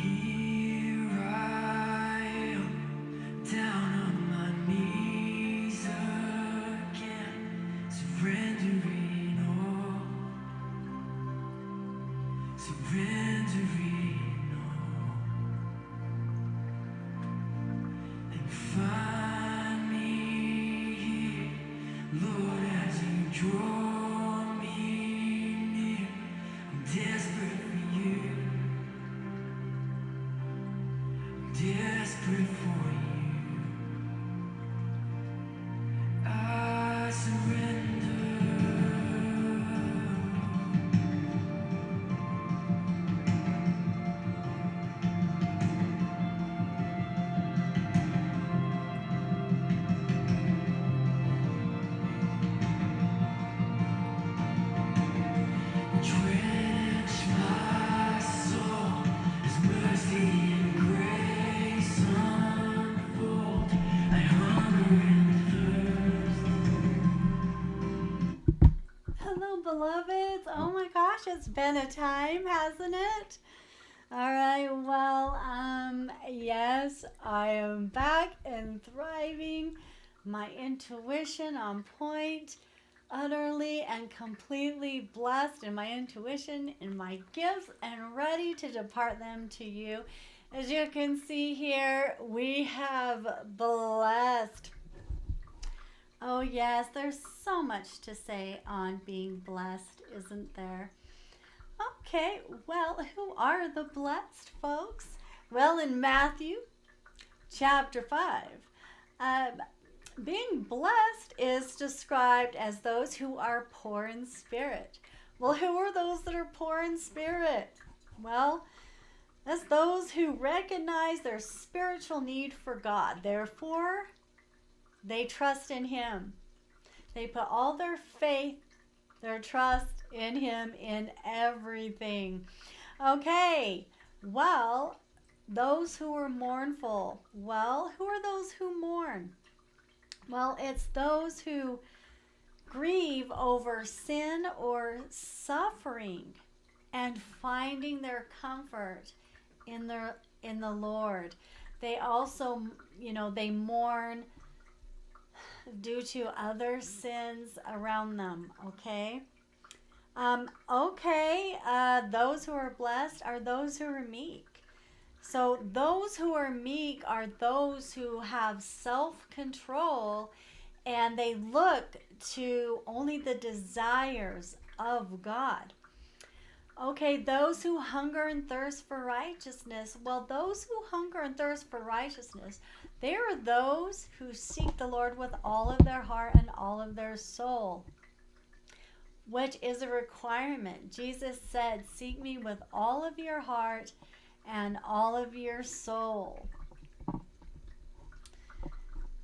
Here I am, down on my knees again, surrendering all, surrendering all, and find me here, Lord, as you draw me near. I'm desperate for you, desperate for you. I surrender. Drench my soul as mercy and grace unfold. I hunger and thirst. Hello, beloveds. Oh my gosh, it's been a time, hasn't it? All right, well, yes, I am back and thriving. My intuition on point, utterly and completely blessed in my intuition, in my gifts, and ready to depart them to you. As you can see here, we have blessed. Oh, yes, there's so much to say on being blessed, isn't there? Okay, well, who are the blessed folks? Well, in Matthew chapter 5, um, being blessed is described as those who are poor in spirit. Well, who are those that are poor in spirit? Well, that's those who recognize their spiritual need for God. Therefore, they trust in Him. They put all their faith, their trust in Him in everything. Okay, well, those who are mournful. Well, who are those who mourn? Well, it's those who grieve over sin or suffering and finding their comfort in the Lord. They also, they mourn due to other sins around them, okay? Those who are blessed are those who are meek. So those who are meek are those who have self-control and they look to only the desires of God. Okay, those who hunger and thirst for righteousness. Well, those who hunger and thirst for righteousness, they are those who seek the Lord with all of their heart and all of their soul, which is a requirement. Jesus said, seek me with all of your heart and all of your soul.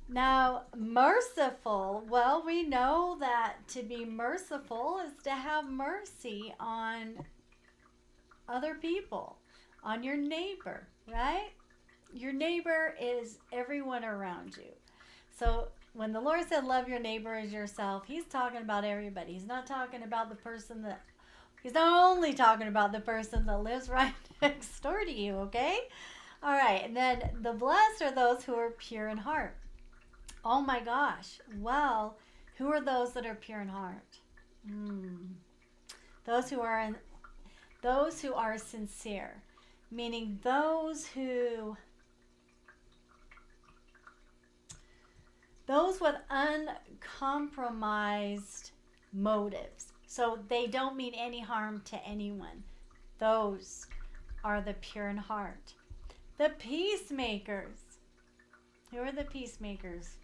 Now, merciful. Well, we know that to be merciful is to have mercy on other people, on your neighbor, right? Your neighbor is everyone around you. So when the Lord said love your neighbor as yourself, He's talking about everybody. He's not talking about the person that, He's not only talking about the person that lives right next door to you, okay? All right, and then the blessed are those who are pure in heart. Oh my gosh. Well, who are those that are pure in heart? Those who are sincere, meaning those with uncompromised motives. So they don't mean any harm to anyone. Those are the pure in heart. The peacemakers. Who are the peacemakers?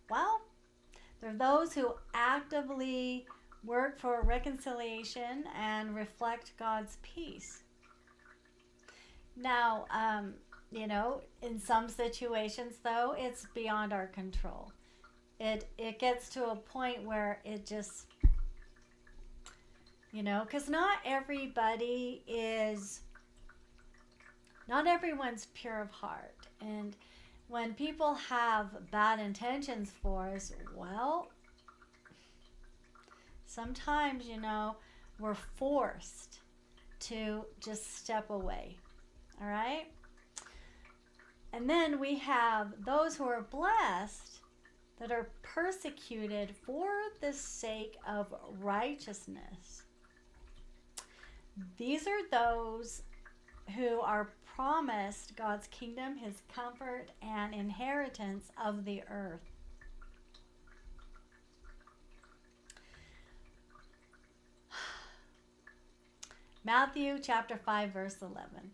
Well, they're those who actively work for reconciliation and reflect God's peace. Now, in some situations, though, it's beyond our control. It gets to a point where it just, because not everyone's pure of heart. And when people have bad intentions for us, well, sometimes, we're forced to just step away All right. And then we have those who are blessed that are persecuted for the sake of righteousness. These are those who are promised God's kingdom, his comfort, and inheritance of the earth. Matthew chapter 5, verse 11.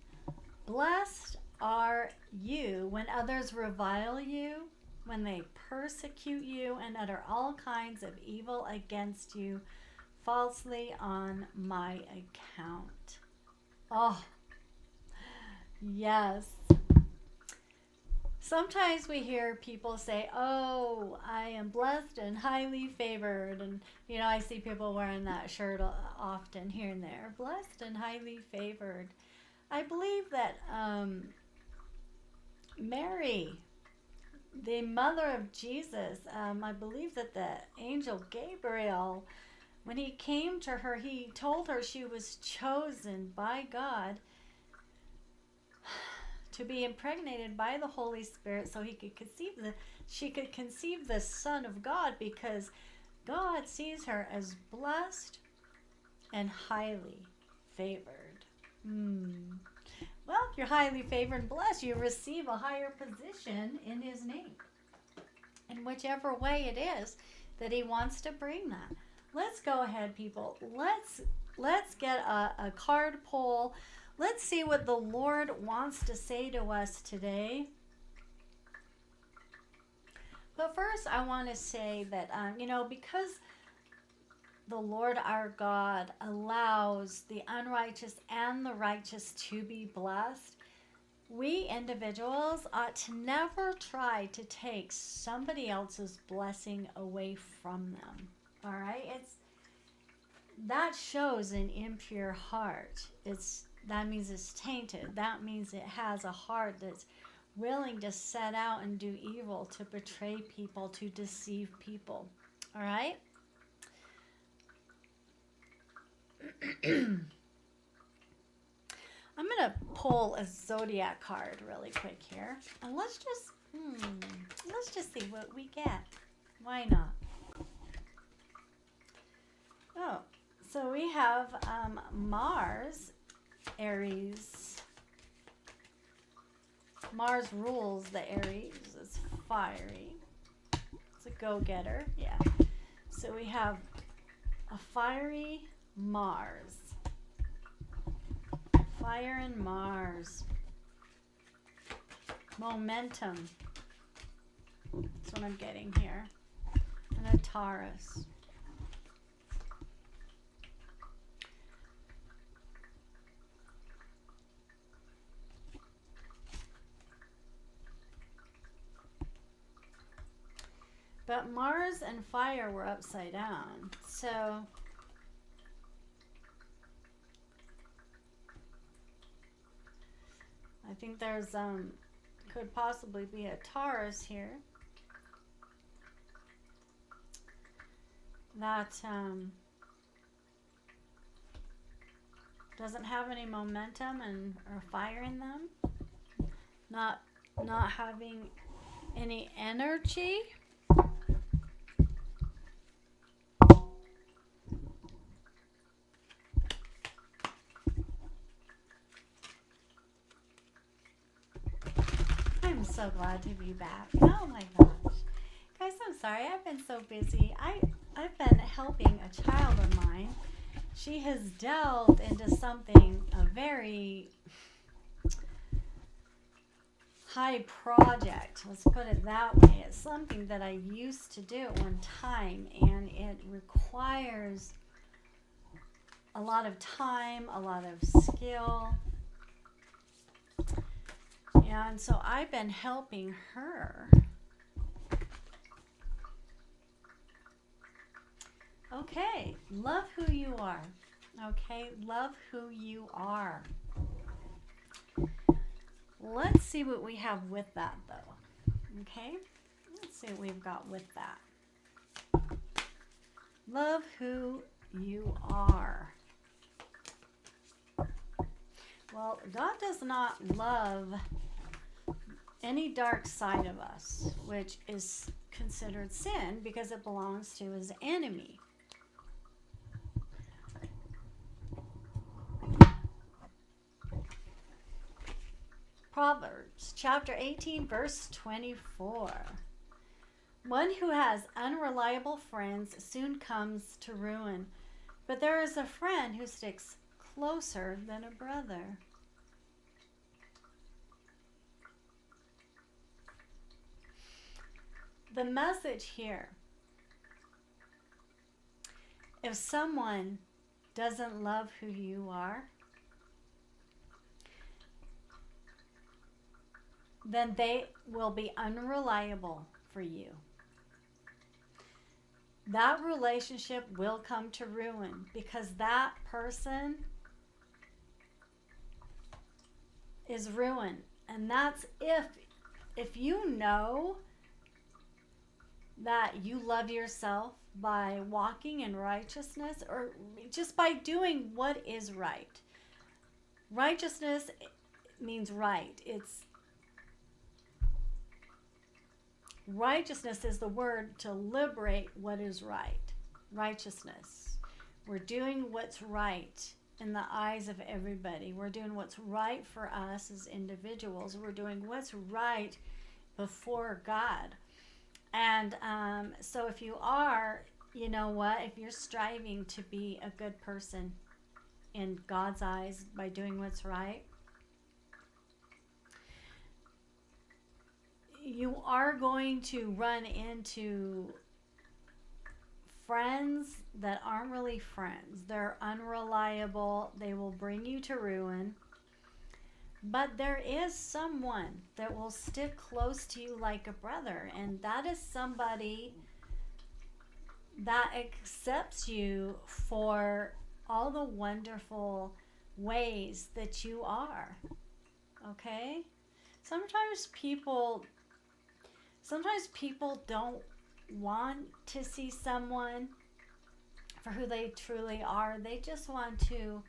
Blessed are you when others revile you, when they persecute you and utter all kinds of evil against you falsely on my account. Oh, yes. Sometimes we hear people say, oh, I am blessed and highly favored. And, I see people wearing that shirt often here and there. Blessed and highly favored. I believe that Mary, the mother of Jesus, I believe that the angel Gabriel, when he came to her, he told her she was chosen by God to be impregnated by the Holy Spirit so she could conceive the Son of God, because God sees her as blessed and highly favored. Well, if you're highly favored and blessed, you receive a higher position in his name, in whichever way it is that he wants to bring that. Let's go ahead, people. Let's get a card pull. Let's see what the Lord wants to say to us today. But first, I want to say that, because the Lord our God allows the unrighteous and the righteous to be blessed, we individuals ought to never try to take somebody else's blessing away from them. All right? That shows an impure heart. That means it's tainted. That means it has a heart that's willing to set out and do evil, to betray people, to deceive people. All right? I'm going to pull a zodiac card really quick here. And let's just see what we get. Why not? Oh, so we have Mars, Aries. Mars rules the Aries. It's fiery. It's a go-getter. Yeah. So we have a fiery Mars. Fire and Mars. Momentum. That's what I'm getting here. And a Taurus. But Mars and fire were upside down. So I think there's could possibly be a Taurus here that doesn't have any momentum or fire in them, not having any energy. I'm so glad to be back. Oh my gosh. Guys, I'm sorry. I've been so busy. I've been helping a child of mine. She has delved into something, a very high project. Let's put it that way. It's something that I used to do at one time, and it requires a lot of time, a lot of skill. And so I've been helping her. Okay, love who you are. Okay, love who you are. Let's see what we have with that, though. Okay, let's see what we've got with that. Love who you are. Well, God does not love any dark side of us, which is considered sin because it belongs to his enemy. Proverbs chapter 18, verse 24. One who has unreliable friends soon comes to ruin, but there is a friend who sticks closer than a brother. The message here, if someone doesn't love who you are, then they will be unreliable for you. That relationship will come to ruin because that person is ruined. And that's if you know that you love yourself by walking in righteousness or just by doing what is right. Righteousness means right. Righteousness is the word to liberate what is right. Righteousness. We're doing what's right in the eyes of everybody. We're doing what's right for us as individuals. We're doing what's right before God. And so if you are, you know what, if you're striving to be a good person in God's eyes by doing what's right, you are going to run into friends that aren't really friends. They're unreliable. They will bring you to ruin. But there is someone that will stick close to you like a brother, and that is somebody that accepts you for all the wonderful ways that you are. Okay? Sometimes people don't want to see someone for who they truly are. They just want to,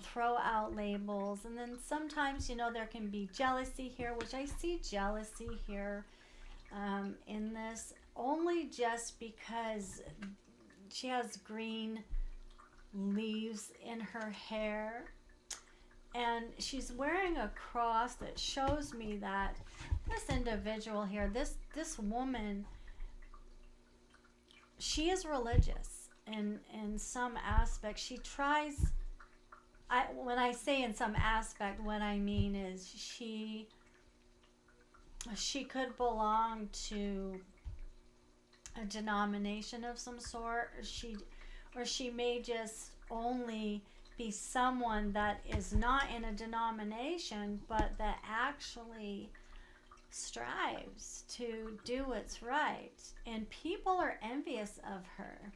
throw out labels. And then sometimes, there can be jealousy here, which I see jealousy here in this, only just because she has green leaves in her hair. And she's wearing a cross that shows me that this individual here, this woman, she is religious in some aspect. She tries, when I say in some aspect, what I mean is she could belong to a denomination of some sort, or she may just only be someone that is not in a denomination, but that actually strives to do what's right. And people are envious of her.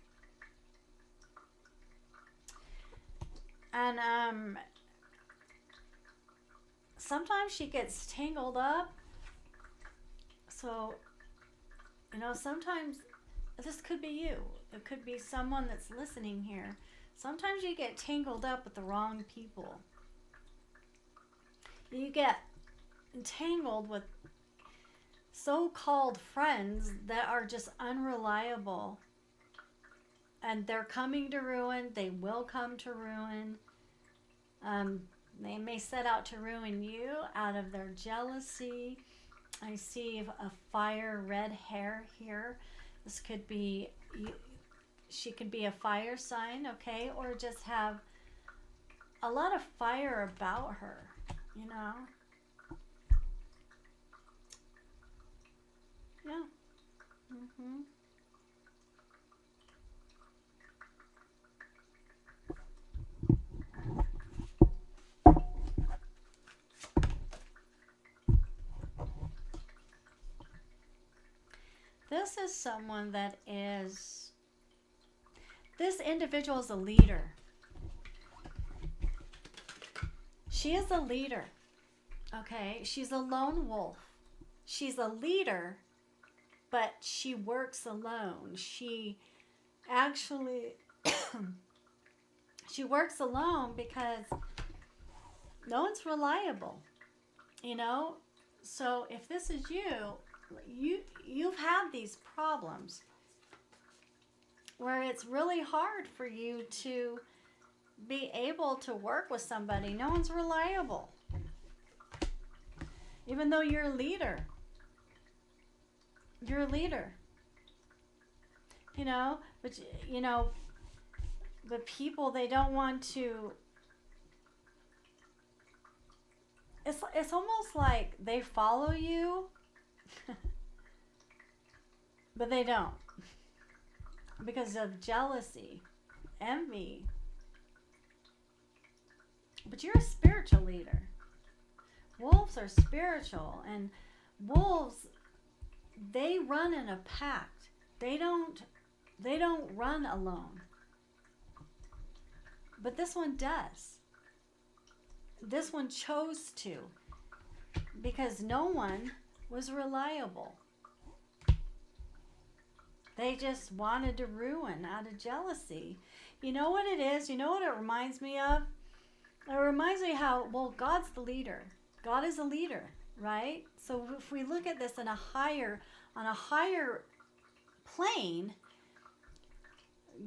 And sometimes she gets tangled up. So, sometimes this could be you. It could be someone that's listening here. Sometimes you get tangled up with the wrong people. You get entangled with so-called friends that are just unreliable. And they're coming to ruin. They will come to ruin. They may set out to ruin you out of their jealousy. I see a fire red hair here. This could be... She could be a fire sign, okay? Or just have a lot of fire about her, Yeah. Mm-hmm. This is someone that is... This individual is a leader. She is a leader, okay? She's a lone wolf. She's a leader, but she works alone. She actually... she works alone because No one's reliable, you know? So if this is you've had these problems where it's really hard for you to be able to work with somebody. No one's reliable. Even though you're a leader. You're a leader. But the people, they don't want to. It's almost like they follow you, but they don't. Because of jealousy, envy. But you're a spiritual leader. Wolves are spiritual, and wolves, they run in a pack. They don't run alone. But this one does. This one chose to, because no one was reliable. They just wanted to ruin out of jealousy. You know what it is? You know what it reminds me of? It reminds me how, God's the leader. God is a leader, right? So if we look at this on a higher plane,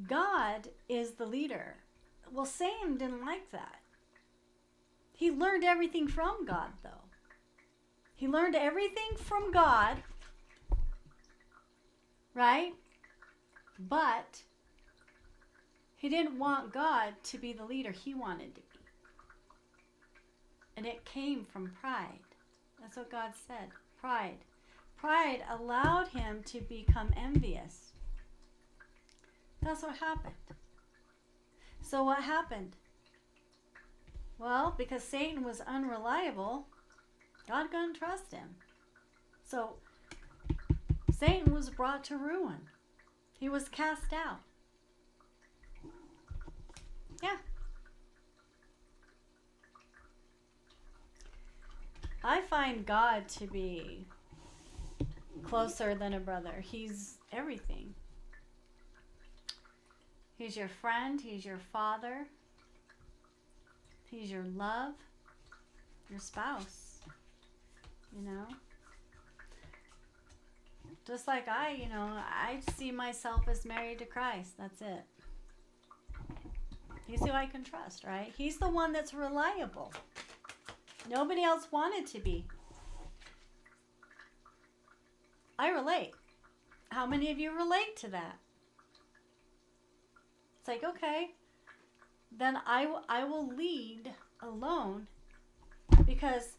God is the leader. Well, Satan didn't like that. He learned everything from God, though. He learned everything from God, right? But he didn't want God to be the leader he wanted to be. And it came from pride. That's what God said. Pride. Pride allowed him to become envious. That's what happened. So what happened? Well, because Satan was unreliable, God couldn't trust him. So Satan was brought to ruin. He was cast out. Yeah. I find God to be closer than a brother. He's everything. He's your friend. He's your father. He's your love. Your spouse. Just like I see myself as married to Christ. That's it. He's who I can trust, right? He's the one that's reliable. Nobody else wanted to be. I relate. How many of you relate to that? It's like, okay, then I will lead alone, because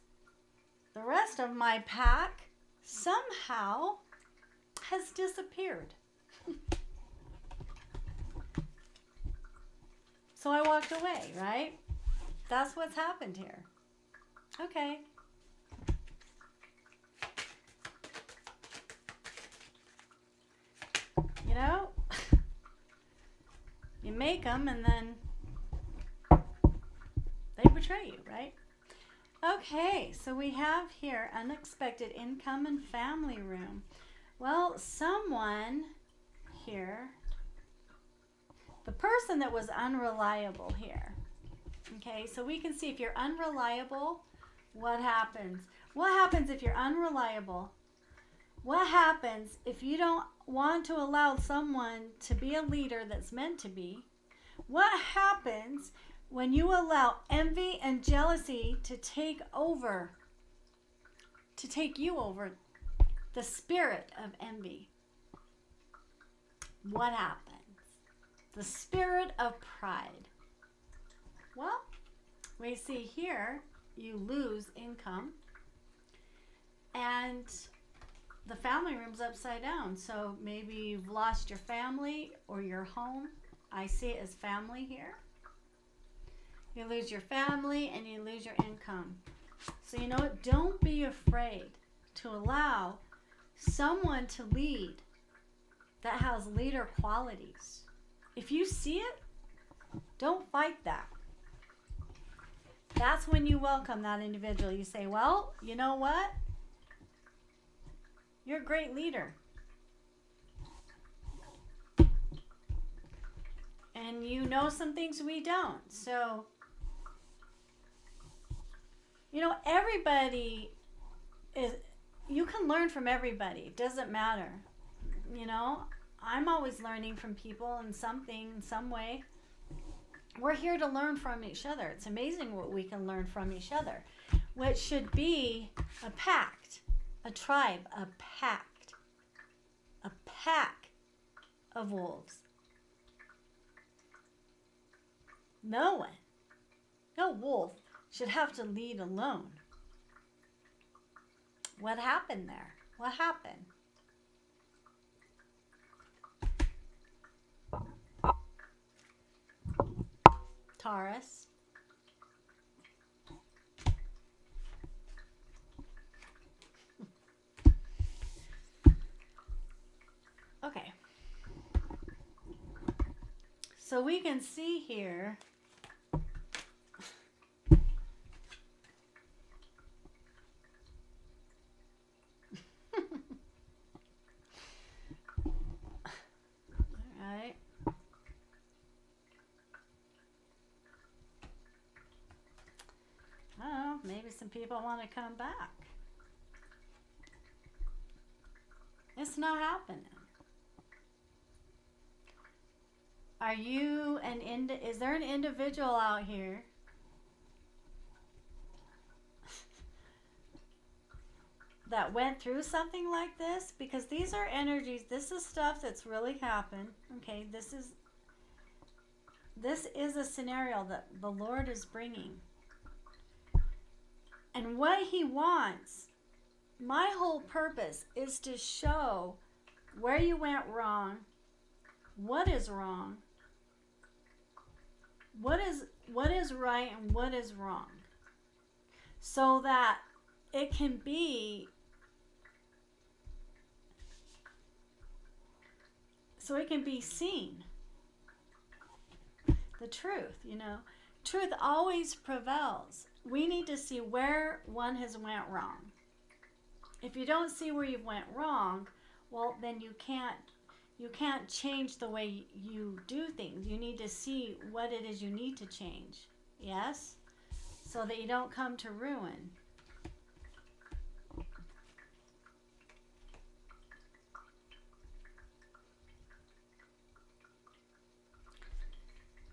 the rest of my pack somehow has disappeared. So I walked away, right? That's what's happened here. Okay. You make them and then they betray you, right? Okay, so we have here unexpected income and family room. Well, someone here, the person that was unreliable here. Okay, so we can see if you're unreliable, what happens? What happens if you're unreliable? What happens if you don't want to allow someone to be a leader that's meant to be? What happens when you allow envy and jealousy to take you over, the spirit of envy? What happens? The spirit of pride. Well, we see here you lose income, and the family room's upside down. So maybe you've lost your family or your home. I see it as family here. You lose your family and you lose your income. So you know what? Don't be afraid to allow someone to lead that has leader qualities. If you see it, don't fight that. That's when you welcome that individual. You say, well, you know what? You're a great leader. And you know some things we don't. So You know, everybody is, you can learn from everybody. It doesn't matter. You know, I'm always learning from people in something, in some way. We're here to learn from each other. It's amazing what we can learn from each other, which should be a pact, a tribe, a pact, a pack of wolves. No one, no wolf should have to lead alone. What happened there? What happened? Taurus. Okay. So we can see here Alright. I don't know, maybe some people want to come back. It's not happening. Are you is there an individual out here that went through something like this? Because these are energies, this is stuff that's really happened. Okay, this is a scenario that the Lord is bringing. And what he wants, my whole purpose is to show where you went wrong, what is wrong, what is right and what is wrong, so that it can be seen. The truth, you know, truth always prevails. We need to see where one has went wrong. If you don't see where you went wrong, well, then you can't change the way you do things. You need to see what it is you need to change. Yes? So that you don't come to ruin.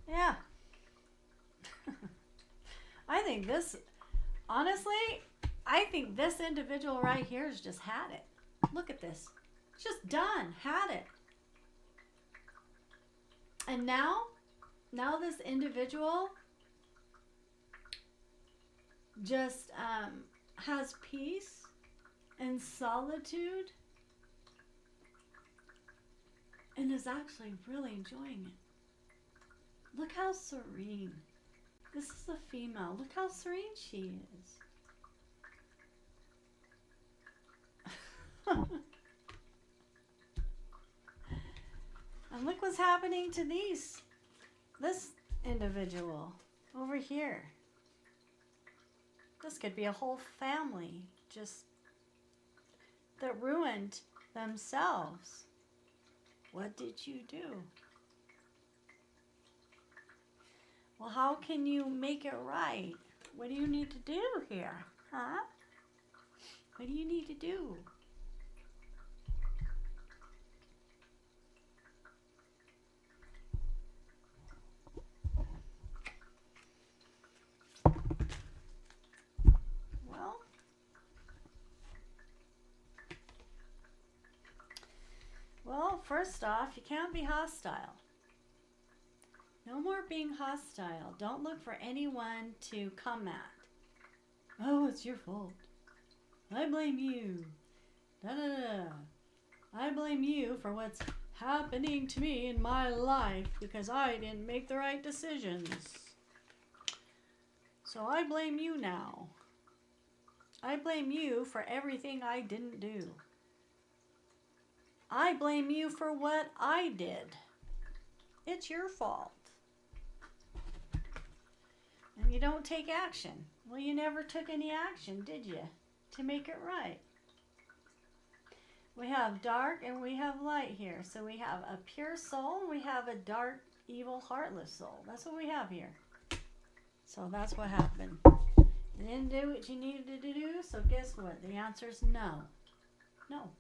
Yeah. I think this individual right here has just had it. Look at this. It's just done. Had it. And now this individual just has peace and solitude and is actually really enjoying it. Look how serene. This is a female. Look how serene she is. And look what's happening to this individual over here. This could be a whole family just that ruined themselves. What did you do? Well, how can you make it right? What do you need to do here? Huh? What do you need to do? Well, first off, you can't be hostile. No more being hostile. Don't look for anyone to come at. Oh, it's your fault. I blame you. Da da da. I blame you for what's happening to me in my life because I didn't make the right decisions. So I blame you now. I blame you for everything I didn't do. I blame you for what I did. It's your fault. And you don't take action. Well, you never took any action, did you? To make it right. We have dark and we have light here. So we have a pure soul and we have a dark, evil, heartless soul. That's what we have here. So that's what happened. You didn't do what you needed to do, so guess what? The answer is no. No.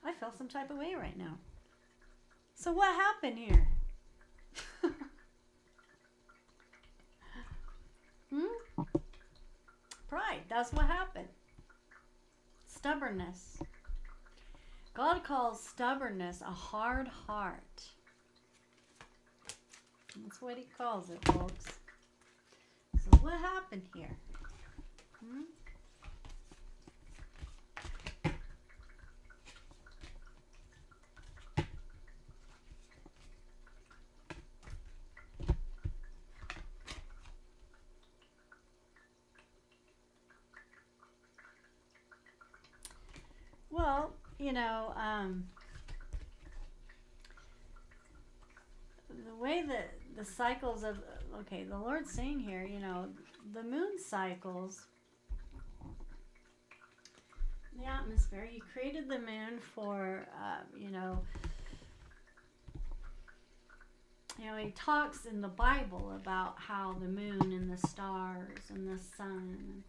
I feel some type of way right now. So what happened here? Pride. That's what happened. Stubbornness. God calls stubbornness a hard heart. That's what he calls it, folks. So what happened here? Well, the way that the cycles of, okay, the Lord's saying here, the moon cycles, the atmosphere, he created the moon for, he talks in the Bible about how the moon and the stars and the sun,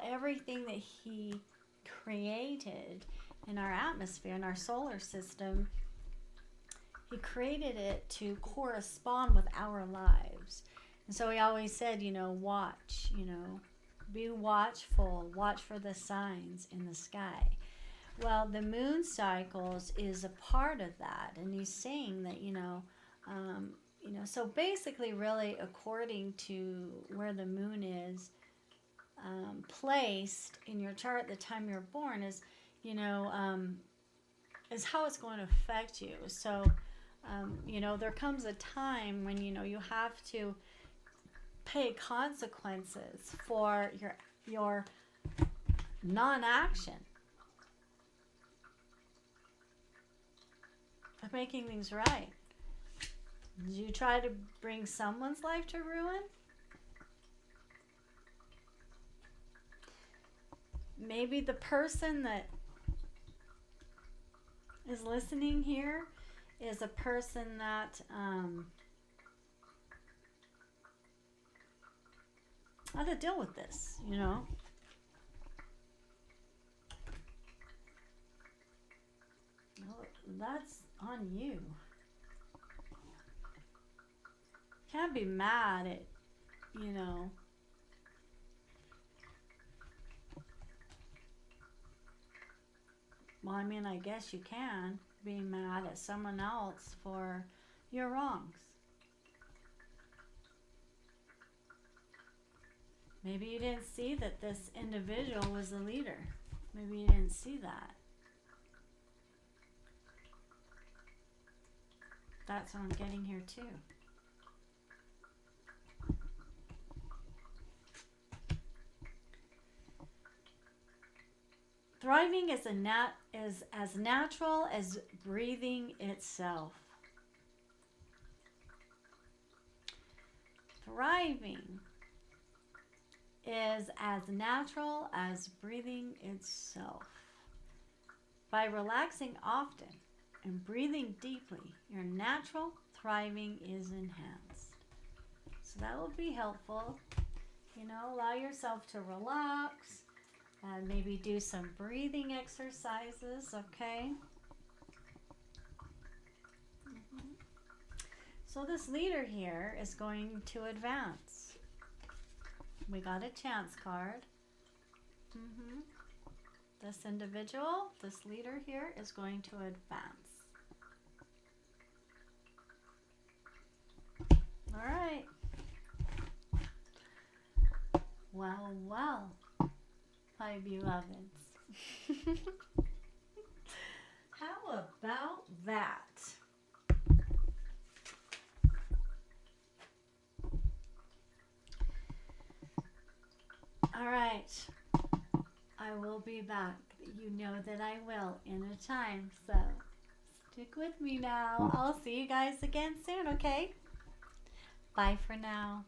everything that he created in our atmosphere, in our solar system, he created it to correspond with our lives. And so he always said, watch, be watchful, watch for the signs in the sky. Well, the moon cycles is a part of that. And he's saying that, so basically really according to where the moon is placed in your chart at the time you're born is how it's going to affect you. So, there comes a time when, you have to pay consequences for your non-action of making things right. Did you try to bring someone's life to ruin? Maybe the person that is listening here is a person that how to deal with this, Well, that's on you. Can't be mad at, well, I guess you can be mad at someone else for your wrongs. Maybe you didn't see that this individual was the leader. Maybe you didn't see that. That's what I'm getting here too. Thriving is as natural as breathing itself. Thriving is as natural as breathing itself. By relaxing often and breathing deeply, your natural thriving is enhanced. So that will be helpful. Allow yourself to relax and maybe do some breathing exercises, okay? So this leader here is going to advance. We got a chance card. This individual, this leader here, is going to advance. All right. Well, well, my beloveds. How about that? All right. I will be back. You know that I will in a time, so stick with me now. I'll see you guys again soon, okay? Bye for now.